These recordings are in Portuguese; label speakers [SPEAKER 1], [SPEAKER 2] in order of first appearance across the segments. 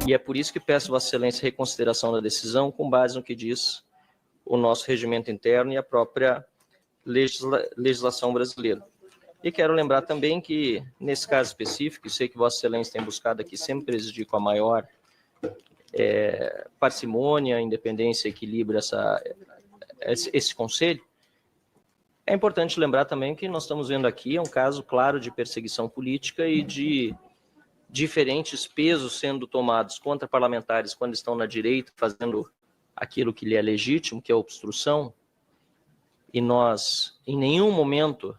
[SPEAKER 1] E é por isso que peço Vossa Excelência reconsideração da decisão com base no que diz o nosso regimento interno e a própria legislação brasileira. E quero lembrar também que, nesse caso específico, sei que Vossa Excelência tem buscado aqui sempre presidir com a maior parcimônia, independência e equilíbrio esse conselho. É importante lembrar também que nós estamos vendo aqui um caso claro de perseguição política e de diferentes pesos sendo tomados contra parlamentares quando estão na direita, fazendo aquilo que lhe é legítimo, que é a obstrução, e nós, em nenhum momento,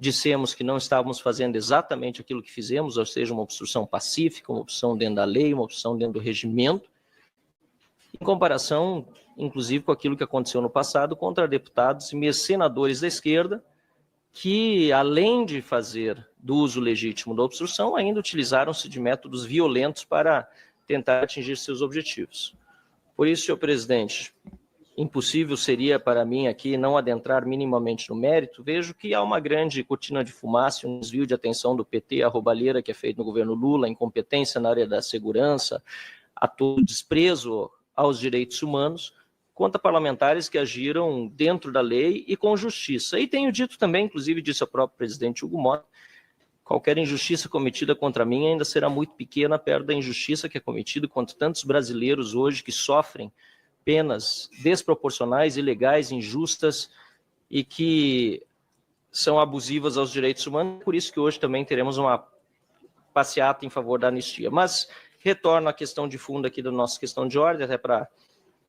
[SPEAKER 1] dissemos que não estávamos fazendo exatamente aquilo que fizemos, ou seja, uma obstrução pacífica, uma obstrução dentro da lei, uma obstrução dentro do regimento, em comparação, inclusive, com aquilo que aconteceu no passado contra deputados e mesmo senadores da esquerda, que, além de fazer do uso legítimo da obstrução, ainda utilizaram-se de métodos violentos para tentar atingir seus objetivos. Por isso, senhor presidente, impossível seria para mim aqui não adentrar minimamente no mérito. Vejo que há uma grande cortina de fumaça, um desvio de atenção do PT, a roubalheira que é feita no governo Lula, a incompetência na área da segurança, a todo desprezo aos direitos humanos, contra parlamentares que agiram dentro da lei e com justiça. E tenho dito também, inclusive disse o próprio presidente Hugo Mota, qualquer injustiça cometida contra mim ainda será muito pequena perto da injustiça que é cometida contra tantos brasileiros hoje que sofrem penas desproporcionais, ilegais, injustas e que são abusivas aos direitos humanos. Por isso que hoje também teremos uma passeata em favor da anistia. Mas retorno à questão de fundo aqui da nossa questão de ordem, até para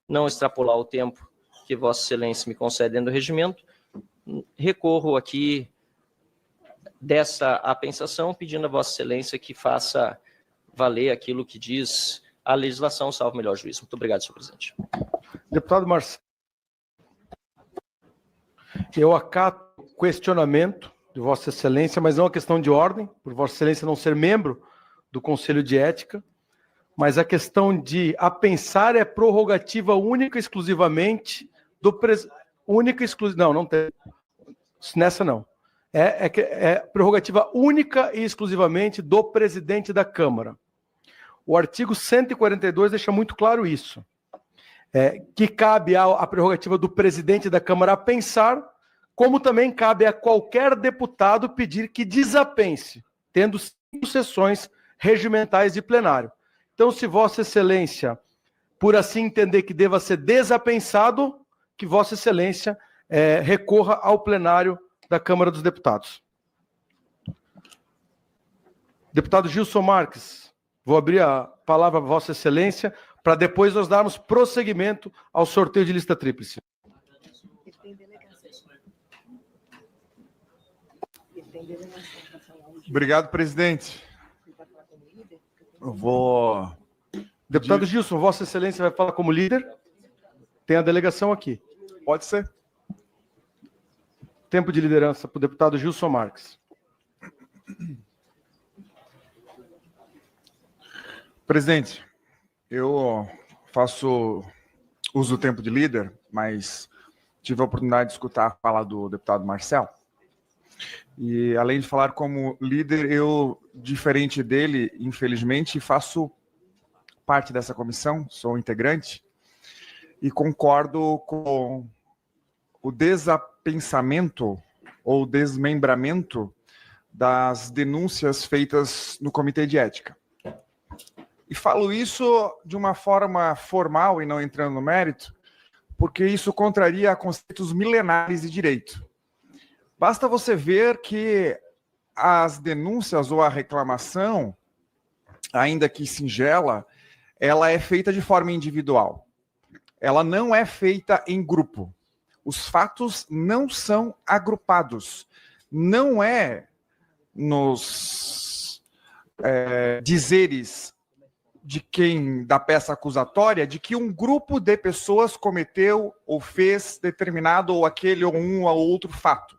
[SPEAKER 1] não extrapolar o tempo que Vossa Excelência me concede dentro do regimento. Recorro aqui dessa apensação, pedindo a Vossa Excelência que faça valer aquilo que diz a legislação, salvo o melhor juízo. Muito obrigado, senhor presidente.
[SPEAKER 2] Deputado Marcelo, eu acato o questionamento de Vossa Excelência, mas não a questão de ordem, por Vossa Excelência não ser membro do Conselho de Ética, mas a questão de apensar é prerrogativa única e exclusivamente do presidente. Não tem. Nessa não. É prerrogativa única e exclusivamente do presidente da Câmara. O artigo 142 deixa muito claro isso. Que cabe a prerrogativa do presidente da Câmara apensar, como também cabe a qualquer deputado pedir que desapense, tendo 5 sessões regimentais de plenário. Então, se Vossa Excelência, por assim entender que deva ser desapensado, que Vossa Excelência recorra ao plenário da Câmara dos Deputados. Deputado Gilson Marques, vou abrir a palavra a Vossa Excelência, para depois nós darmos prosseguimento ao sorteio de lista tríplice.
[SPEAKER 3] Obrigado, presidente. Eu vou...
[SPEAKER 2] Deputado Gilson, Vossa Excelência vai falar como líder? Tem a delegação aqui.
[SPEAKER 3] Pode ser.
[SPEAKER 2] Tempo de liderança para o deputado Gilson Marques.
[SPEAKER 3] Presidente, eu faço uso do tempo de líder, mas tive a oportunidade de escutar a fala do deputado Marcel. E, além de falar como líder, eu, diferente dele, infelizmente, faço parte dessa comissão, sou integrante, e concordo com o desapensamento ou desmembramento das denúncias feitas no Comitê de Ética. E falo isso de uma forma formal e não entrando no mérito, porque isso contraria conceitos milenares de direito. Basta você ver que as denúncias ou a reclamação, ainda que singela, ela é feita de forma individual. Ela não é feita em grupo. Os fatos não são agrupados. Não é nos dizeres de quem da peça acusatória de que um grupo de pessoas cometeu ou fez determinado ou aquele ou um ou outro fato.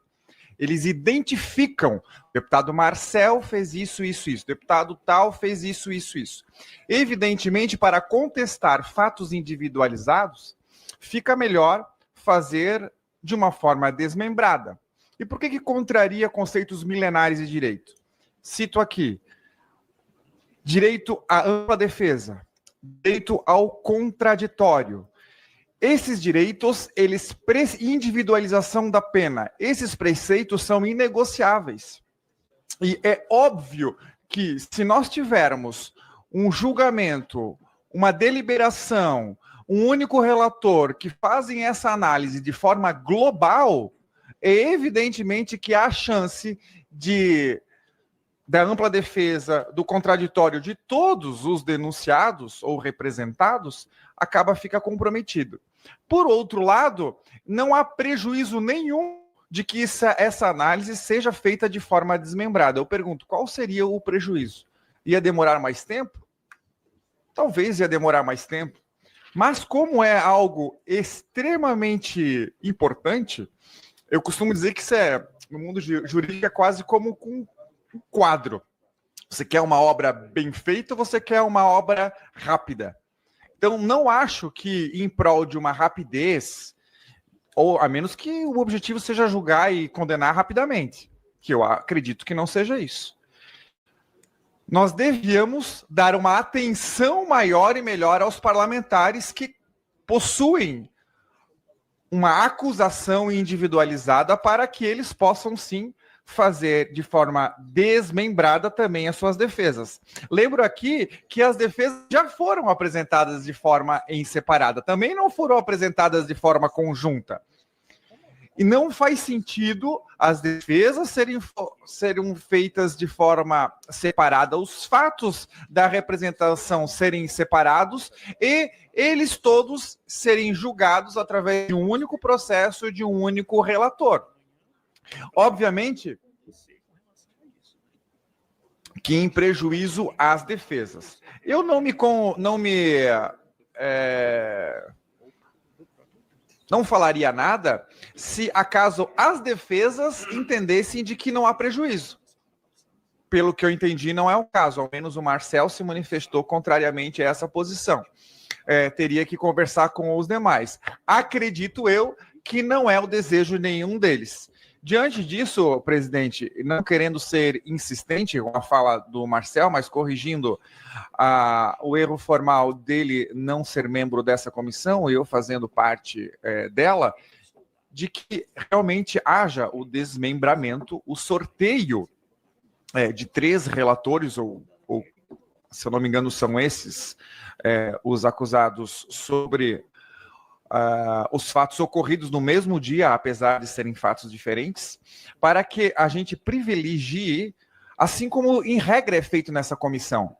[SPEAKER 3] Eles identificam, o deputado Marcel fez isso, isso, isso, o deputado tal fez isso, isso, isso. Evidentemente, para contestar fatos individualizados, fica melhor fazer de uma forma desmembrada. E por que contraria conceitos milenares de direito? Cito aqui, direito à ampla defesa, direito ao contraditório. Esses direitos, individualização da pena, esses preceitos são inegociáveis. E é óbvio que se nós tivermos um julgamento, uma deliberação, um único relator que fazem essa análise de forma global, é evidentemente que há chance da ampla defesa, do contraditório de todos os denunciados ou representados, fica comprometido. Por outro lado, não há prejuízo nenhum de que essa análise seja feita de forma desmembrada. Eu pergunto, qual seria o prejuízo? Ia demorar mais tempo? Talvez ia demorar mais tempo. Mas como é algo extremamente importante, eu costumo dizer que isso no mundo jurídico, é quase como um quadro. Você quer uma obra bem feita ou você quer uma obra rápida? Então, não acho que, em prol de uma rapidez, ou a menos que o objetivo seja julgar e condenar rapidamente, que eu acredito que não seja isso. Nós devíamos dar uma atenção maior e melhor aos parlamentares que possuem uma acusação individualizada para que eles possam, sim, fazer de forma desmembrada também as suas defesas. Lembro aqui que as defesas já foram apresentadas de forma separada, também não foram apresentadas de forma conjunta. E não faz sentido as defesas serem feitas de forma separada, os fatos da representação serem separados e eles todos serem julgados através de um único processo de um único relator. Obviamente que em prejuízo às defesas. Eu não falaria nada se acaso as defesas entendessem de que não há prejuízo. Pelo que eu entendi, não é o caso. Ao menos o Marcel se manifestou contrariamente a essa posição. Teria que conversar com os demais. Acredito eu que não é o desejo nenhum deles. Diante disso, presidente, não querendo ser insistente com a fala do Marcel, mas corrigindo o erro formal dele não ser membro dessa comissão, e eu fazendo parte dela, de que realmente haja o desmembramento, o sorteio de 3 relatores, ou se eu não me engano são esses, os acusados sobre os fatos ocorridos no mesmo dia, apesar de serem fatos diferentes, para que a gente privilegie, assim como em regra é feito nessa comissão,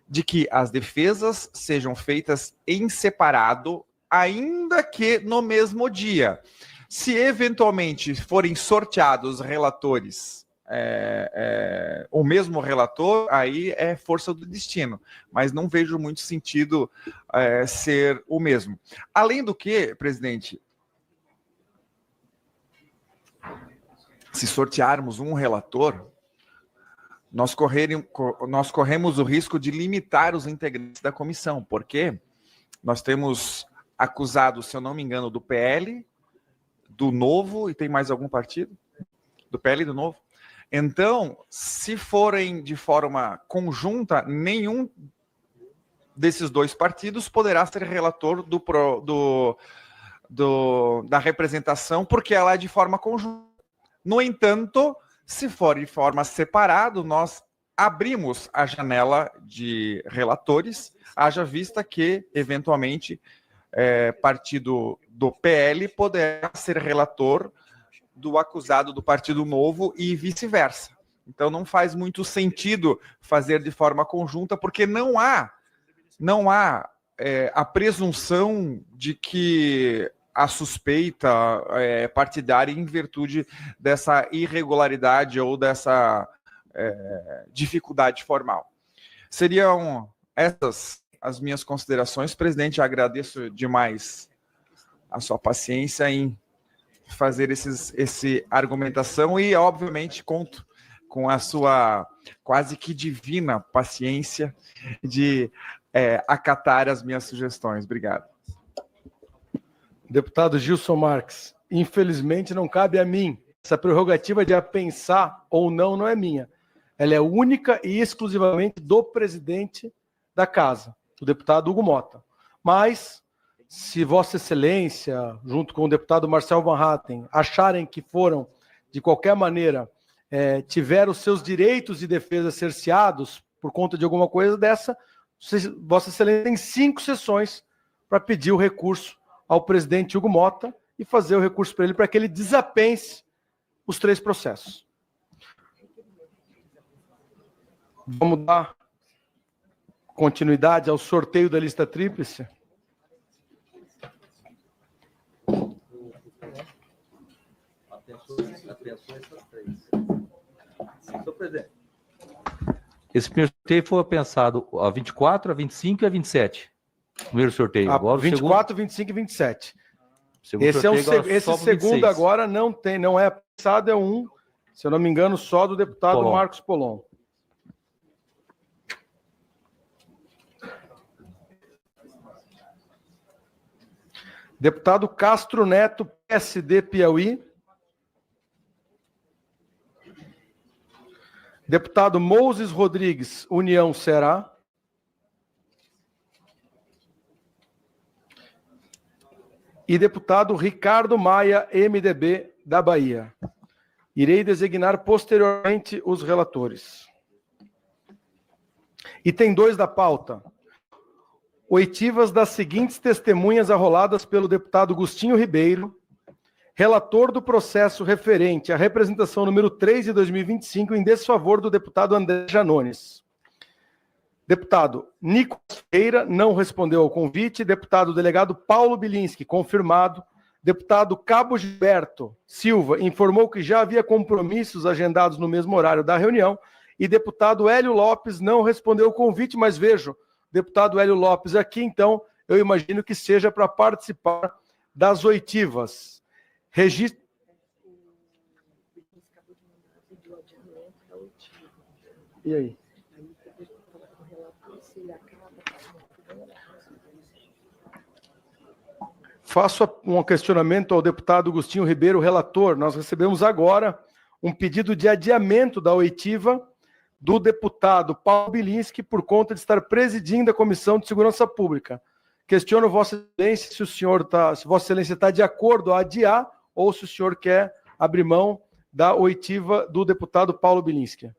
[SPEAKER 3] de que as defesas sejam feitas em separado, ainda que no mesmo dia. Se eventualmente forem sorteados relatores, o mesmo relator, aí é força do destino, mas não vejo muito sentido ser o mesmo. Além do que, presidente, se sortearmos um relator, nós corremos o risco de limitar os integrantes da comissão, porque nós temos acusados, se eu não me engano, do PL, do Novo, e tem mais algum partido? Do PL e do Novo? Então, se forem de forma conjunta, nenhum desses 2 partidos poderá ser relator da representação, porque ela é de forma conjunta. No entanto, se for de forma separada, nós abrimos a janela de relatores, haja vista que, eventualmente, partido do PL poderá ser relator do acusado do Partido Novo e vice-versa. Então não faz muito sentido fazer de forma conjunta, porque não há a presunção de que a suspeita partidária em virtude dessa irregularidade ou dessa dificuldade formal. Seriam essas as minhas considerações. Presidente, agradeço demais a sua paciência em fazer essa argumentação e, obviamente, conto com a sua quase que divina paciência de acatar as minhas sugestões. Obrigado.
[SPEAKER 2] Deputado Gilson Marques, infelizmente não cabe a mim. Essa prerrogativa de pensar ou não é minha. Ela é única e exclusivamente do presidente da casa. do deputado Hugo Mota. Mas, se Vossa Excelência, junto com o deputado Marcel Van Hatten, acharem que foram, de qualquer maneira, tiveram os seus direitos de defesa cerceados por conta de alguma coisa dessa, Vossa Excelência tem 5 sessões para pedir o recurso ao presidente Hugo Mota e fazer o recurso para ele, para que ele desapense os 3 processos. Vamos dar continuidade ao sorteio da lista tríplice?
[SPEAKER 4] Senhor presidente. Esse primeiro sorteio foi pensado a 24, a 25 e a 27. Primeiro sorteio. Agora,
[SPEAKER 2] 24, 25 e 27. Esse segundo
[SPEAKER 4] 26.
[SPEAKER 2] agora não é pensado, é um, se eu não me engano, só do deputado
[SPEAKER 4] Polon.
[SPEAKER 2] Marcos Polon. Deputado Castro Neto, PSD Piauí. Deputado Moses Rodrigues, União Ceará. E deputado Ricardo Maia, MDB da Bahia. Irei designar posteriormente os relatores. Item 2 da pauta. Oitivas das seguintes testemunhas arroladas pelo deputado Agostinho Ribeiro, relator do processo referente à representação número 3 de 2025 em desfavor do deputado André Janones. Deputado Nicolas Feira não respondeu ao convite. Deputado delegado Paulo Bilinski, confirmado. Deputado Cabo Gilberto Silva informou que já havia compromissos agendados no mesmo horário da reunião. E deputado Hélio Lopes não respondeu ao convite, mas vejo deputado Hélio Lopes aqui, então eu imagino que seja para participar das oitivas. Registro. E aí? Faço um questionamento ao deputado Agostinho Ribeiro, relator. Nós recebemos agora um pedido de adiamento da oitiva do deputado Paulo Bilinski por conta de estar presidindo a Comissão de Segurança Pública. Questiono Vossa Excelência se Vossa Excelência está de acordo a adiar ou se o senhor quer abrir mão da oitiva do deputado Paulo Bilinski.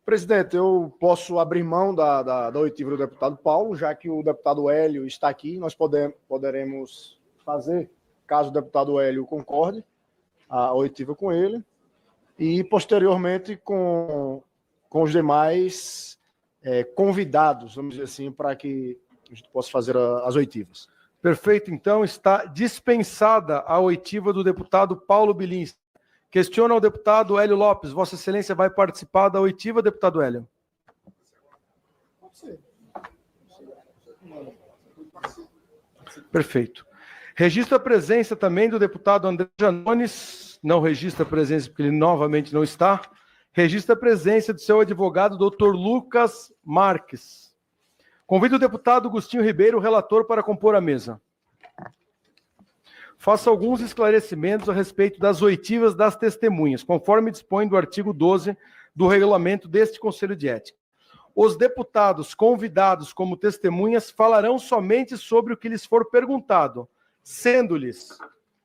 [SPEAKER 5] Presidente, eu posso abrir mão da oitiva do deputado Paulo, já que o deputado Hélio está aqui, nós poderemos fazer, caso o deputado Hélio concorde, a oitiva com ele, e posteriormente com os demais convidados, vamos dizer assim, para que a gente possa fazer as oitivas.
[SPEAKER 2] Perfeito, então está dispensada a oitiva do deputado Paulo Bilinski. Questiono ao deputado Hélio Lopes. Vossa Excelência vai participar da oitiva, deputado Hélio? Perfeito. Registra a presença também do deputado André Janones. Não registra a presença porque ele novamente não está. Registra a presença do seu advogado, doutor Lucas Marques. Convido o deputado Agostinho Ribeiro, relator, para compor a mesa. Faça alguns esclarecimentos a respeito das oitivas das testemunhas, conforme dispõe do artigo 12 do regulamento deste Conselho de Ética. Os deputados convidados como testemunhas falarão somente sobre o que lhes for perguntado, sendo-lhes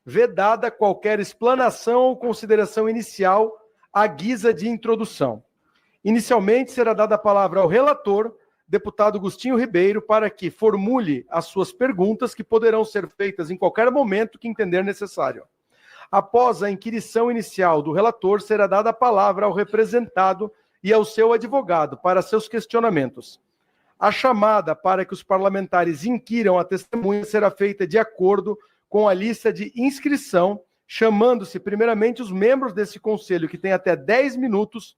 [SPEAKER 2] vedada qualquer explanação ou consideração inicial à guisa de introdução. Inicialmente será dada a palavra ao relator, deputado Agostinho Ribeiro, para que formule as suas perguntas, que poderão ser feitas em qualquer momento que entender necessário. Após a inquirição inicial do relator, será dada a palavra ao representado e ao seu advogado para seus questionamentos. A chamada para que os parlamentares inquiram a testemunha será feita de acordo com a lista de inscrição, chamando-se primeiramente os membros desse conselho, que tem até 10 minutos,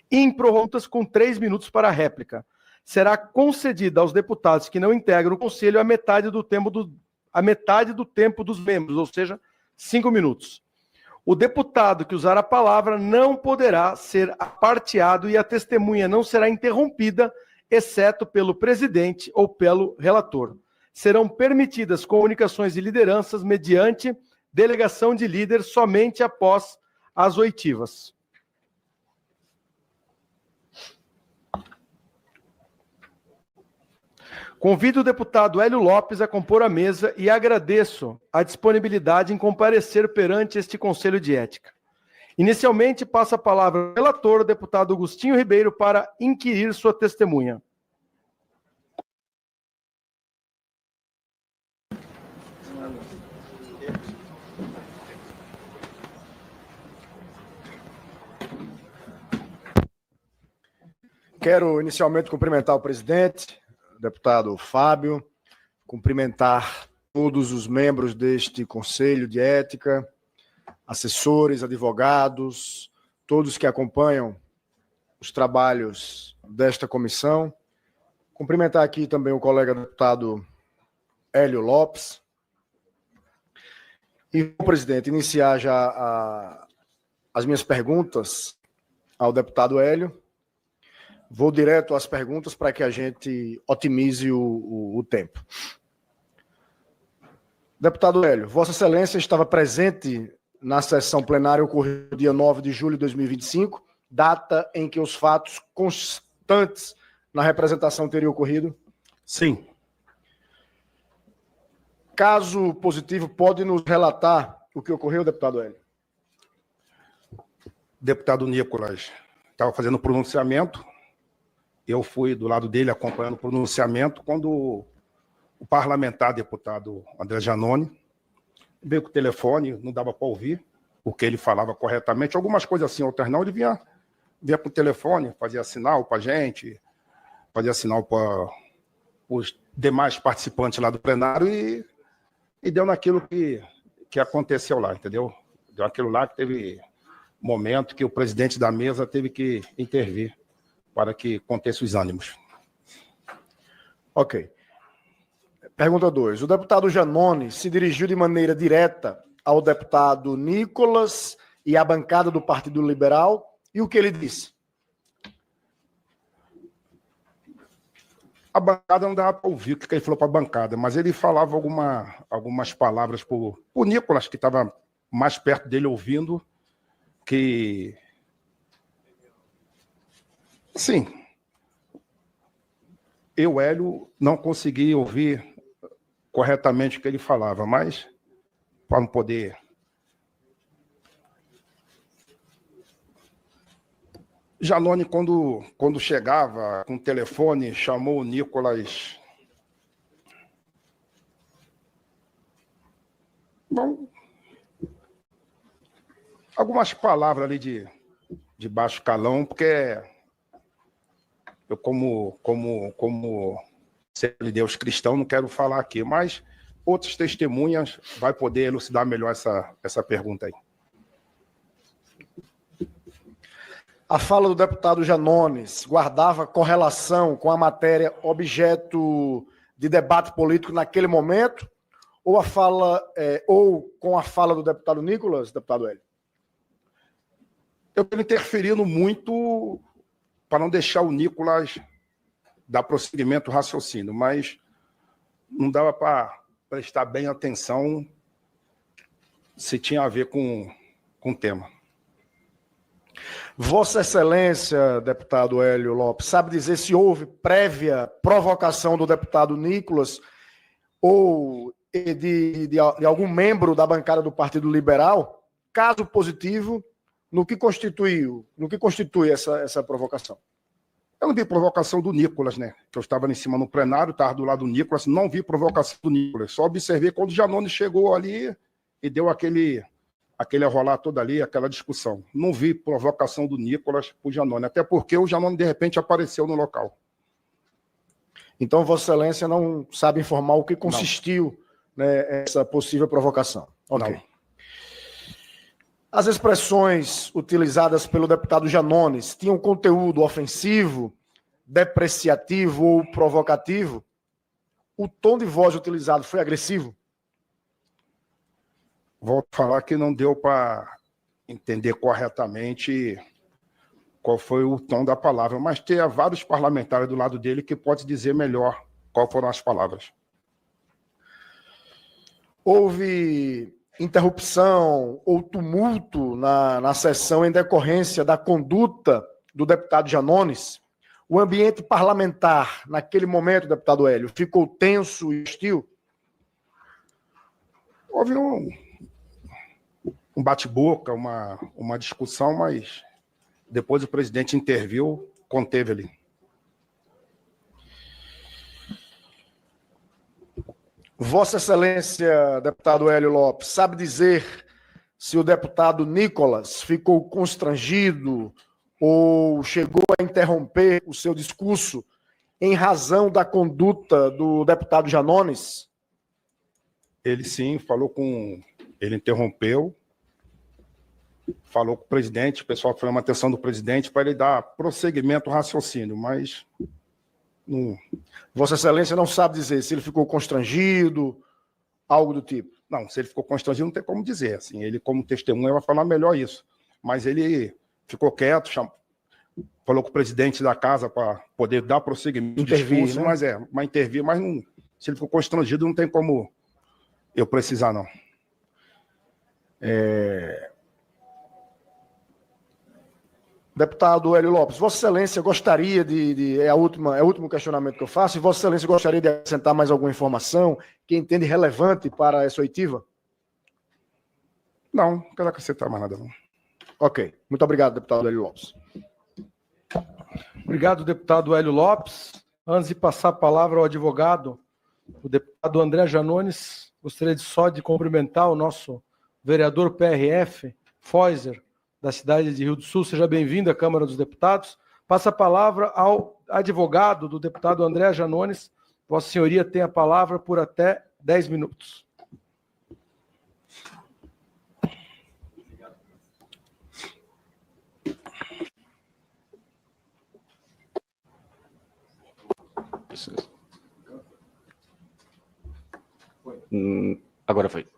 [SPEAKER 2] improrromptas com 3 minutos para a réplica. Será concedida aos deputados que não integram o conselho a metade do tempo dos membros, ou seja, 5 minutos. O deputado que usar a palavra não poderá ser aparteado e a testemunha não será interrompida, exceto pelo presidente ou pelo relator. Serão permitidas comunicações de lideranças mediante delegação de líder somente após as oitivas. Convido o deputado Hélio Lopes a compor a mesa e agradeço a disponibilidade em comparecer perante este Conselho de Ética. Inicialmente, passo a palavra ao relator, o deputado Agostinho Ribeiro, para inquirir sua testemunha.
[SPEAKER 5] Quero inicialmente cumprimentar o presidente, o deputado Fábio, cumprimentar todos os membros deste Conselho de Ética, assessores, advogados, todos que acompanham os trabalhos desta comissão. Cumprimentar aqui também o colega deputado Hélio Lopes. E, presidente, iniciar já as minhas perguntas ao deputado Hélio. Vou direto às perguntas para que a gente otimize o tempo. Deputado Hélio, Vossa Excelência estava presente na sessão plenária ocorrida dia 9 de julho de 2025, data em que os fatos constantes na representação teriam ocorrido?
[SPEAKER 6] Sim.
[SPEAKER 5] Caso positivo, pode nos relatar o que ocorreu, deputado Hélio?
[SPEAKER 6] O deputado Nicolas estava fazendo pronunciamento. Eu fui do lado dele acompanhando o pronunciamento quando o parlamentar deputado André Giannone veio com o telefone, não dava para ouvir o que ele falava corretamente. Algumas coisas assim, outras não. Ele vinha com o telefone, fazia sinal para a gente, fazia sinal para os demais participantes lá do plenário e deu naquilo que aconteceu lá, entendeu? Deu aquilo lá que teve momento que o presidente da mesa teve que intervir para que contesse os ânimos.
[SPEAKER 5] Ok. Pergunta 2. O deputado Giannone se dirigiu de maneira direta ao deputado Nicolas e à bancada do Partido Liberal, e o que ele disse?
[SPEAKER 6] A bancada não dava para ouvir o que ele falou para a bancada, mas ele falava algumas palavras para o Nicolas, que estava mais perto dele ouvindo, que... Sim, eu, Hélio, não consegui ouvir corretamente o que ele falava, mas para não poder... Giannone, quando chegava com o telefone, chamou o Nicolas... Bom, algumas palavras ali de baixo calão, porque eu, como servo de Deus cristão, não quero falar aqui, mas outras testemunhas vai poder elucidar melhor essa pergunta aí.
[SPEAKER 5] A fala do deputado Giannone guardava correlação com a matéria objeto de debate político naquele momento, ou com a fala do deputado Nicolas, deputado Hélio?
[SPEAKER 6] Eu estou interferindo muito para não deixar o Nicolas dar prosseguimento ao raciocínio, mas não dava para prestar bem atenção se tinha a ver com o tema.
[SPEAKER 5] Vossa Excelência, deputado Hélio Lopes, sabe dizer se houve prévia provocação do deputado Nicolas ou de algum membro da bancada do Partido Liberal? Caso positivo, no que constitui essa provocação?
[SPEAKER 6] Eu não vi provocação do Nicolas, né? Que eu estava em cima no plenário, estava do lado do Nicolas, não vi provocação do Nicolas. Só observei quando o Giannone chegou ali e deu aquele arrolar todo ali, aquela discussão. Não vi provocação do Nicolas para o Giannone, até porque o Giannone, de repente, apareceu no local.
[SPEAKER 5] Então, Vossa Excelência não sabe informar o que consistiu, né, essa possível provocação. Ok.
[SPEAKER 6] Não.
[SPEAKER 5] As expressões utilizadas pelo deputado Giannone tinham conteúdo ofensivo, depreciativo ou provocativo? O tom de voz utilizado foi agressivo?
[SPEAKER 6] Volto a falar que não deu para entender corretamente qual foi o tom da palavra, mas tem vários parlamentares do lado dele que pode dizer melhor qual foram as palavras.
[SPEAKER 5] Houve interrupção ou tumulto na sessão em decorrência da conduta do deputado Giannone? O ambiente parlamentar, naquele momento, deputado Hélio, ficou tenso e hostil?
[SPEAKER 6] Houve um bate-boca, uma discussão, mas depois o presidente interviu, conteve ali.
[SPEAKER 5] Vossa Excelência, deputado Hélio Lopes, sabe dizer se o deputado Nicolas ficou constrangido ou chegou a interromper o seu discurso em razão da conduta do deputado Janones?
[SPEAKER 6] Ele sim, ele interrompeu, falou com o presidente, o pessoal foi uma atenção do presidente para ele dar prosseguimento ao raciocínio, mas não.
[SPEAKER 5] Vossa Excelência não sabe dizer se ele ficou constrangido, algo do tipo.
[SPEAKER 6] Não, se ele ficou constrangido, não tem como dizer. Assim, ele, como testemunha, vai falar melhor isso. Mas ele ficou quieto, falou com o presidente da casa para poder dar prosseguimento ao discurso, né? Mas intervir, mas não, se ele ficou constrangido, não tem como eu precisar, não.
[SPEAKER 5] Deputado Hélio Lopes, Vossa Excelência gostaria é o último questionamento que eu faço, e Vossa Excelência gostaria de acrescentar mais alguma informação que entende relevante para essa oitiva?
[SPEAKER 6] Não quero acrescentar mais nada, não.
[SPEAKER 5] Ok. Muito obrigado, deputado Hélio Lopes.
[SPEAKER 2] Obrigado, deputado Hélio Lopes. Antes de passar a palavra ao advogado, o deputado André Janones, gostaria só de cumprimentar o nosso vereador PRF, Foiser, da cidade de Rio do Sul. Seja bem-vindo à Câmara dos Deputados. Passa a palavra ao advogado do deputado André Janones. Vossa Senhoria tem a palavra por até 10 minutos.
[SPEAKER 7] Agora foi.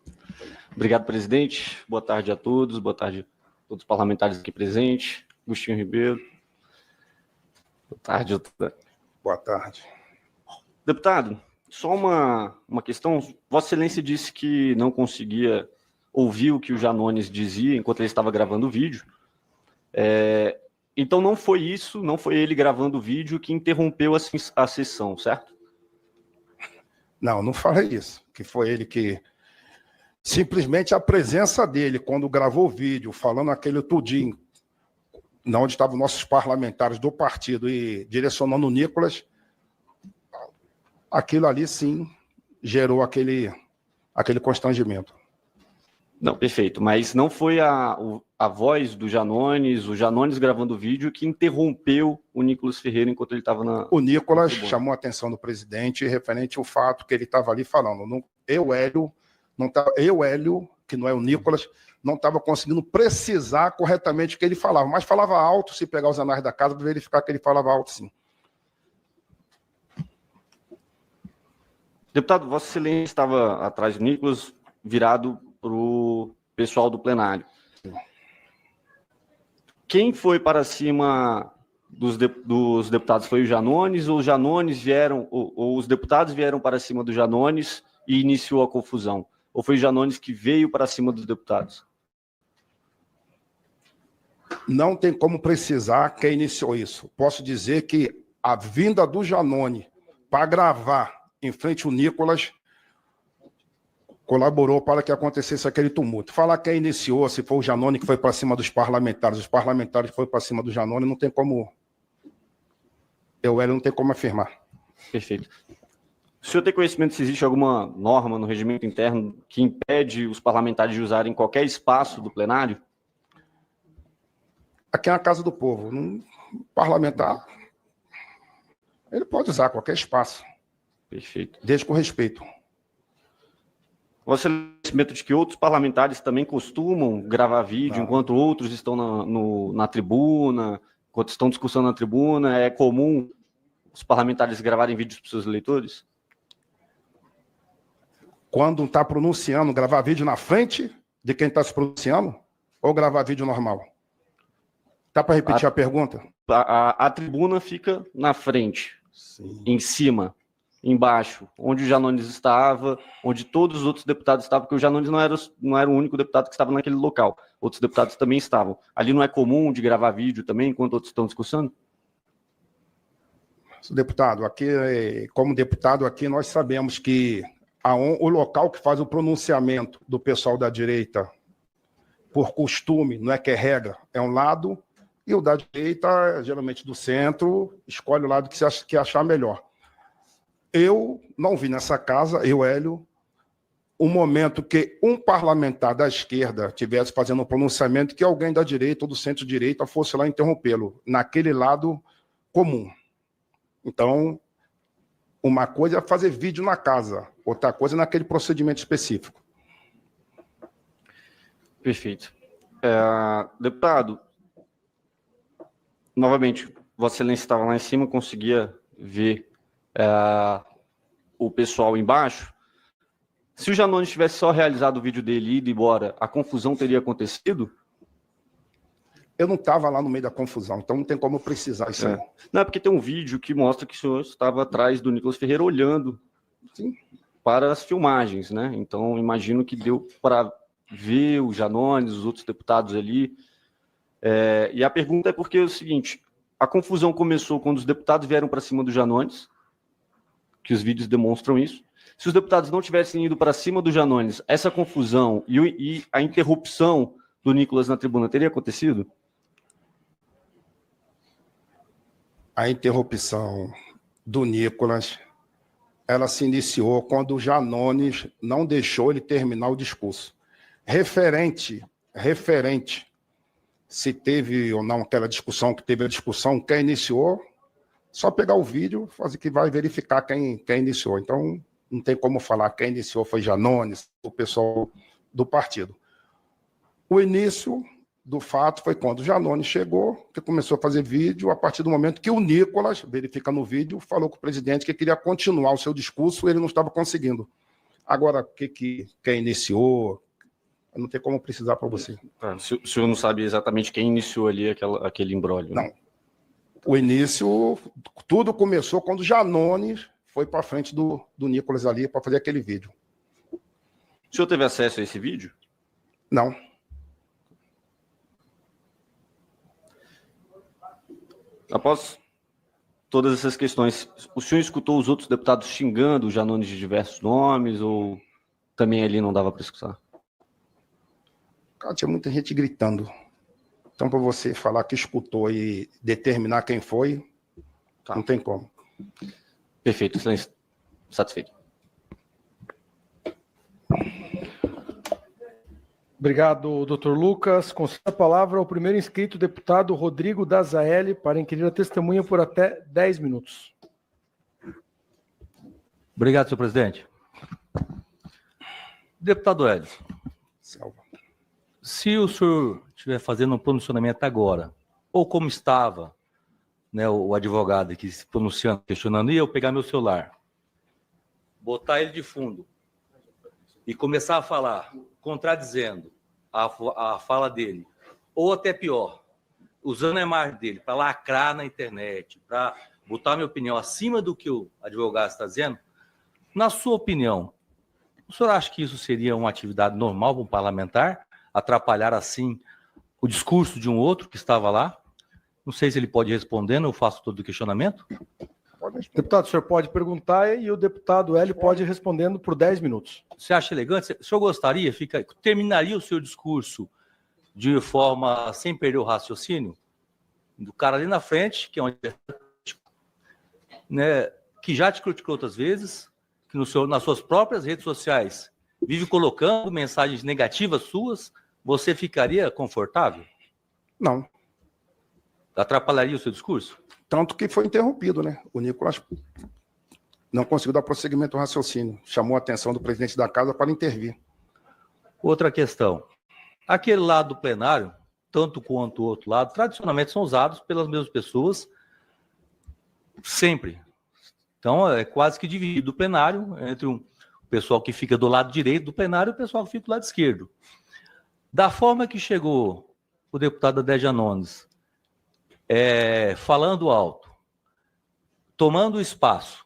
[SPEAKER 7] Obrigado, presidente. Boa tarde a todos. Boa tarde a todos os parlamentares aqui presentes. Agostinho Ribeiro. Boa tarde.
[SPEAKER 6] Boa tarde.
[SPEAKER 7] Deputado, só uma questão. Vossa Excelência disse que não conseguia ouvir o que o Janones dizia enquanto ele estava gravando o vídeo. Então não foi isso, não foi ele gravando o vídeo que interrompeu a sessão, certo?
[SPEAKER 6] Não falei isso. Que foi ele que... Simplesmente a presença dele, quando gravou o vídeo, falando aquele tudinho, onde estavam nossos parlamentares do partido e direcionando o Nicolas, aquilo ali, sim, gerou aquele constrangimento.
[SPEAKER 7] Não, perfeito. Mas não foi a voz do Janones, o Janones gravando o vídeo, que interrompeu o Nicolas Ferreira enquanto ele estava na...
[SPEAKER 6] O Nicolas chamou a atenção do presidente referente ao fato que ele estava ali falando. Hélio, que não é o Nicolas, não estava conseguindo precisar corretamente o que ele falava, mas falava alto, se pegar os anais da casa, para verificar que ele falava alto, sim.
[SPEAKER 7] Deputado, Vossa Excelência estava atrás do Nicolas, virado para o pessoal do plenário. Quem foi para cima dos deputados? Foi o Janones, ou os Janones vieram, ou os deputados vieram para cima do Janones e iniciou a confusão? Ou foi o Janones que veio para cima dos deputados?
[SPEAKER 6] Não tem como precisar quem iniciou isso. Posso dizer que a vinda do Janone para gravar em frente ao Nicolas colaborou para que acontecesse aquele tumulto. Falar quem iniciou, se foi o Janone que foi para cima dos parlamentares, os parlamentares que foram para cima do Janone, não tem como... Hélio não tem como afirmar.
[SPEAKER 7] Perfeito. O senhor tem conhecimento se existe alguma norma no regimento interno que impede os parlamentares de usarem qualquer espaço do plenário?
[SPEAKER 6] Aqui é a Casa do Povo. Um parlamentar, ele pode usar qualquer espaço.
[SPEAKER 7] Perfeito.
[SPEAKER 6] Desde com respeito.
[SPEAKER 7] Você tem conhecimento de que outros parlamentares também costumam gravar vídeo enquanto outros estão na tribuna, enquanto estão discussando na tribuna? É comum os parlamentares gravarem vídeos para os seus eleitores?
[SPEAKER 6] Quando está pronunciando, gravar vídeo na frente de quem está se pronunciando ou gravar vídeo normal? Dá para repetir a pergunta?
[SPEAKER 7] A tribuna fica na frente, sim, em cima, embaixo, onde o Janones estava, onde todos os outros deputados estavam, porque o Janones não era o único deputado que estava naquele local. Outros deputados também estavam. Ali não é comum de gravar vídeo também, enquanto outros estão discussando?
[SPEAKER 6] Deputado, aqui, como deputado aqui, nós sabemos que o local que faz o pronunciamento do pessoal da direita, por costume, não é que é regra, é um lado, e o da direita, geralmente do centro, escolhe o lado que achar melhor. Eu não vi nessa casa, Hélio, o momento que um parlamentar da esquerda estivesse fazendo um pronunciamento que alguém da direita ou do centro-direita fosse lá interrompê-lo, naquele lado comum. Então, uma coisa é fazer vídeo na casa, outra coisa é naquele procedimento específico.
[SPEAKER 7] Perfeito. Deputado, novamente, Vossa Excelência estava lá em cima, conseguia ver o pessoal embaixo. Se o Janones tivesse só realizado o vídeo dele e ido embora, a confusão teria acontecido?
[SPEAKER 6] Eu não estava lá no meio da confusão, então não tem como precisar isso aí.
[SPEAKER 7] Não, é porque tem um vídeo que mostra que o senhor estava atrás do Nicolas Ferreira olhando para as filmagens, né? Então, imagino que deu para ver o Janones, os outros deputados ali. E a pergunta é porque é o seguinte, a confusão começou quando os deputados vieram para cima do Janones, que os vídeos demonstram isso. Se os deputados não tivessem ido para cima do Janones, essa confusão e a interrupção do Nicolas na tribuna teria acontecido?
[SPEAKER 6] A interrupção do Nicolas, ela se iniciou quando o Janones não deixou ele terminar o discurso. Referente, se teve ou não aquela discussão, que teve a discussão, quem iniciou, só pegar o vídeo, fazer que vai verificar quem iniciou. Então, não tem como falar quem iniciou foi Janones, o pessoal do partido. O início do fato foi quando o Janones chegou, que começou a fazer vídeo, a partir do momento que o Nicolas, verificando no vídeo, falou com o presidente que queria continuar o seu discurso, ele não estava conseguindo. Agora, quem iniciou, não tem como precisar para você.
[SPEAKER 7] O senhor não sabe exatamente quem iniciou ali aquele imbróglio?
[SPEAKER 6] Não. O início, tudo começou quando o Janones foi para frente do Nicolas ali para fazer aquele vídeo.
[SPEAKER 7] O senhor teve acesso a esse vídeo?
[SPEAKER 6] Não.
[SPEAKER 7] Após todas essas questões, o senhor escutou os outros deputados xingando o Janones de diversos nomes ou também ali não dava para escutar?
[SPEAKER 6] Cara, tinha muita gente gritando. Então, para você falar que escutou e determinar quem foi, não tem como.
[SPEAKER 7] Perfeito, excelência. Satisfeito.
[SPEAKER 2] Obrigado, doutor Lucas. Conceda a palavra ao primeiro inscrito, deputado Rodrigo Dazaeli, para inquirir a testemunha por até 10 minutos.
[SPEAKER 4] Obrigado, senhor presidente. Deputado Hélio, se o senhor estiver fazendo um pronunciamento agora, ou como estava, né, o advogado aqui se pronunciando, questionando, e eu pegar meu celular, botar ele de fundo e começar a falar, contradizendo a fala dele, ou até pior, usando a imagem dele para lacrar na internet, para botar minha opinião acima do que o advogado está dizendo, na sua opinião, o senhor acha que isso seria uma atividade normal para um parlamentar? Atrapalhar assim o discurso de um outro que estava lá? Não sei se ele pode responder, eu faço todo o questionamento.
[SPEAKER 2] Deputado, o senhor pode perguntar e o deputado Hélio pode ir respondendo por 10 minutos.
[SPEAKER 4] Você acha elegante? O senhor gostaria, terminaria o seu discurso de forma sem perder o raciocínio? Do cara ali na frente, que é um né, que já te criticou outras vezes, que nas suas próprias redes sociais vive colocando mensagens negativas suas, você ficaria confortável?
[SPEAKER 6] Não.
[SPEAKER 4] Atrapalharia o seu discurso?
[SPEAKER 6] Tanto que foi interrompido, né? O Nicolas não conseguiu dar prosseguimento ao raciocínio. Chamou a atenção do presidente da casa para intervir.
[SPEAKER 4] Outra questão. Aquele lado do plenário, tanto quanto o outro lado, tradicionalmente são usados pelas mesmas pessoas sempre. Então, é quase que dividido o plenário entre o pessoal que fica do lado direito do plenário e o pessoal que fica do lado esquerdo. Da forma que chegou o deputado Adé Janones, falando alto, tomando espaço,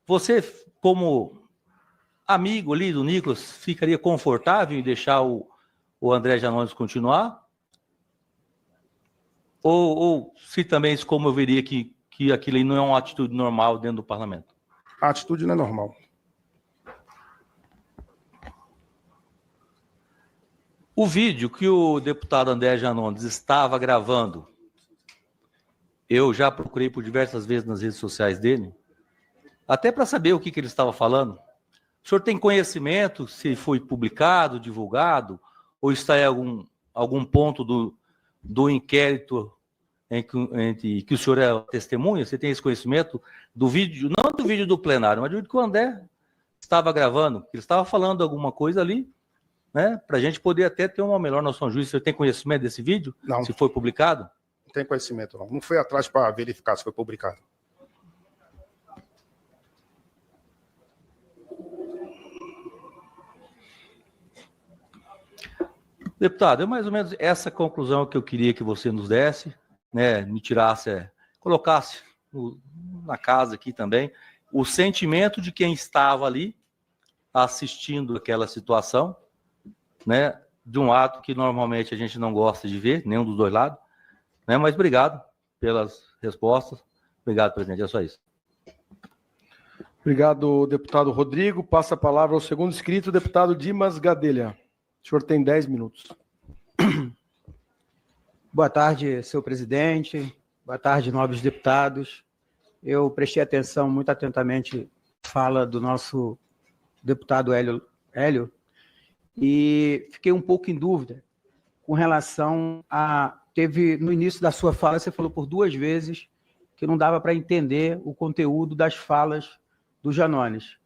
[SPEAKER 4] você, como amigo ali do Nicolas, ficaria confortável em deixar o André Janones continuar? Ou se também, como eu veria que que aquilo aí não é uma atitude normal dentro do parlamento.
[SPEAKER 6] A atitude não é normal.
[SPEAKER 4] O vídeo que o deputado André Janones estava gravando, eu já procurei por diversas vezes nas redes sociais dele, até para saber o que ele estava falando. O senhor tem conhecimento se foi publicado, divulgado, ou está em algum ponto do inquérito em que o senhor é testemunha? Você tem esse conhecimento do vídeo, não do vídeo do plenário, mas do vídeo que o André estava gravando, ele estava falando alguma coisa ali, né, para a gente poder até ter uma melhor noção juíza. Você tem conhecimento desse vídeo?
[SPEAKER 6] Não.
[SPEAKER 4] Se foi publicado?
[SPEAKER 6] Não tem conhecimento, não. Não fui atrás para verificar se foi publicado.
[SPEAKER 4] Deputado, é mais ou menos essa conclusão que eu queria que você nos desse, né, me tirasse, colocasse na casa aqui também, o sentimento de quem estava ali assistindo aquela situação, né, de um ato que normalmente a gente não gosta de ver, nenhum dos dois lados, né, mas obrigado pelas respostas. Obrigado, presidente, é só isso.
[SPEAKER 2] Obrigado, deputado Rodrigo. Passa a palavra ao segundo inscrito, deputado Dimas Gadelha. O senhor tem 10 minutos.
[SPEAKER 8] Boa tarde, senhor presidente. Boa tarde, nobres deputados. Eu prestei atenção muito atentamente à fala do nosso deputado Hélio e fiquei um pouco em dúvida com relação a... no início da sua fala, você falou por 2 vezes que não dava para entender o conteúdo das falas do Janones.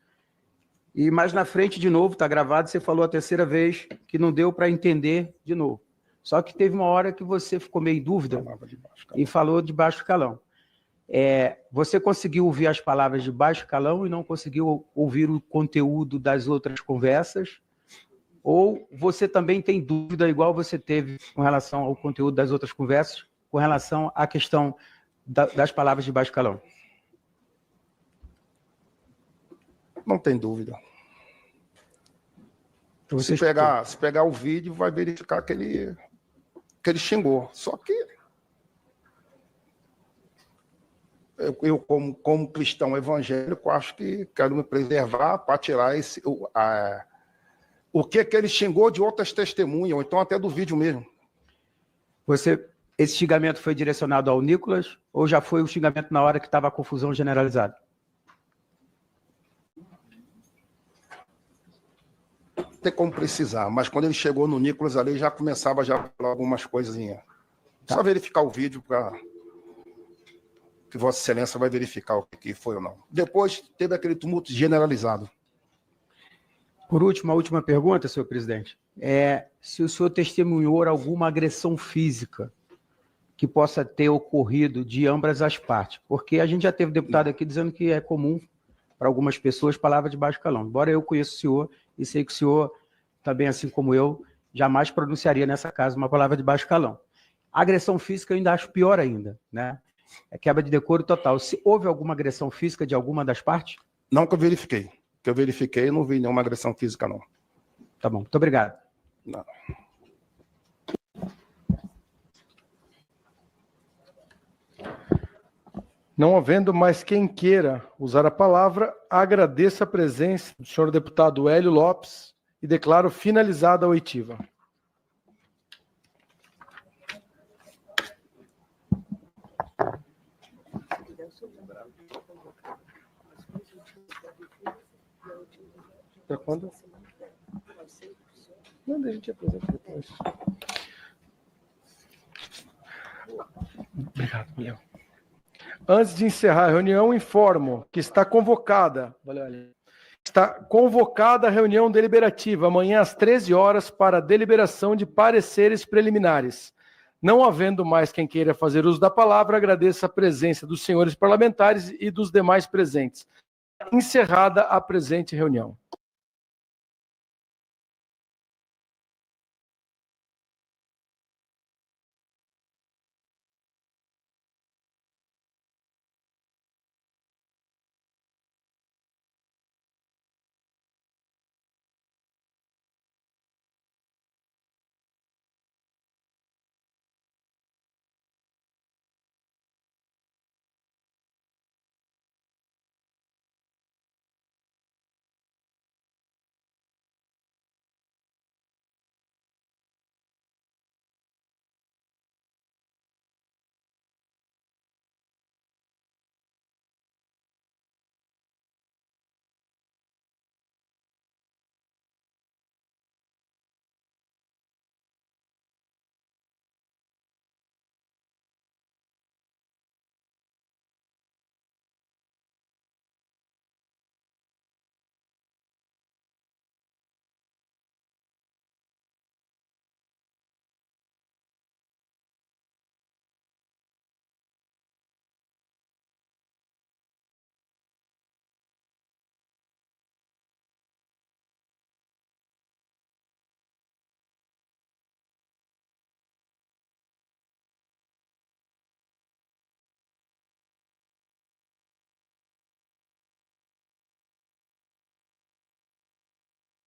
[SPEAKER 8] E mais na frente, de novo, está gravado, você falou a 3ª vez que não deu para entender de novo. Só que teve uma hora que você ficou meio em dúvida e falou de baixo calão. Você conseguiu ouvir as palavras de baixo calão e não conseguiu ouvir o conteúdo das outras conversas? Ou você também tem dúvida, igual você teve com relação ao conteúdo das outras conversas, com relação à questão das palavras de baixo calão?
[SPEAKER 6] Não tem dúvida.
[SPEAKER 8] Então,
[SPEAKER 6] Se pegar o vídeo, vai verificar que ele xingou. Só que eu como cristão evangélico, acho que quero me preservar para tirar o que ele xingou de outras testemunhas, ou então até do vídeo mesmo.
[SPEAKER 8] Esse xingamento foi direcionado ao Nicolas ou já foi o xingamento na hora que estava a confusão generalizada?
[SPEAKER 6] Tem como precisar, mas quando ele chegou no Nicolas ali, já começava a falar algumas coisinhas. Só verificar o vídeo para que Vossa Excelência vai verificar o que foi ou não. Depois teve aquele tumulto generalizado.
[SPEAKER 8] Por último, a última pergunta, senhor presidente, se o senhor testemunhou alguma agressão física que possa ter ocorrido de ambas as partes, porque a gente já teve deputado aqui dizendo que é comum para algumas pessoas palavra de baixo calão. Embora eu conheça o senhor e sei que o senhor, também assim como eu, jamais pronunciaria nessa casa uma palavra de baixo calão. A agressão física eu ainda acho pior ainda, né? É quebra de decoro total. Se houve alguma agressão física de alguma das partes?
[SPEAKER 6] Não, que eu verifiquei. Que eu verifiquei, não vi nenhuma agressão física, não.
[SPEAKER 8] Tá bom, muito obrigado.
[SPEAKER 6] Não.
[SPEAKER 2] Não havendo mais quem queira usar a palavra, agradeço a presença do senhor deputado Hélio Lopes e declaro finalizada a oitiva. Para quando? Não, a gente apresenta depois. Obrigado, Léo. Antes de encerrar a reunião, informo que está convocada a reunião deliberativa amanhã às 13 horas para deliberação de pareceres preliminares. Não havendo mais quem queira fazer uso da palavra, agradeço a presença dos senhores parlamentares e dos demais presentes. Encerrada a presente reunião.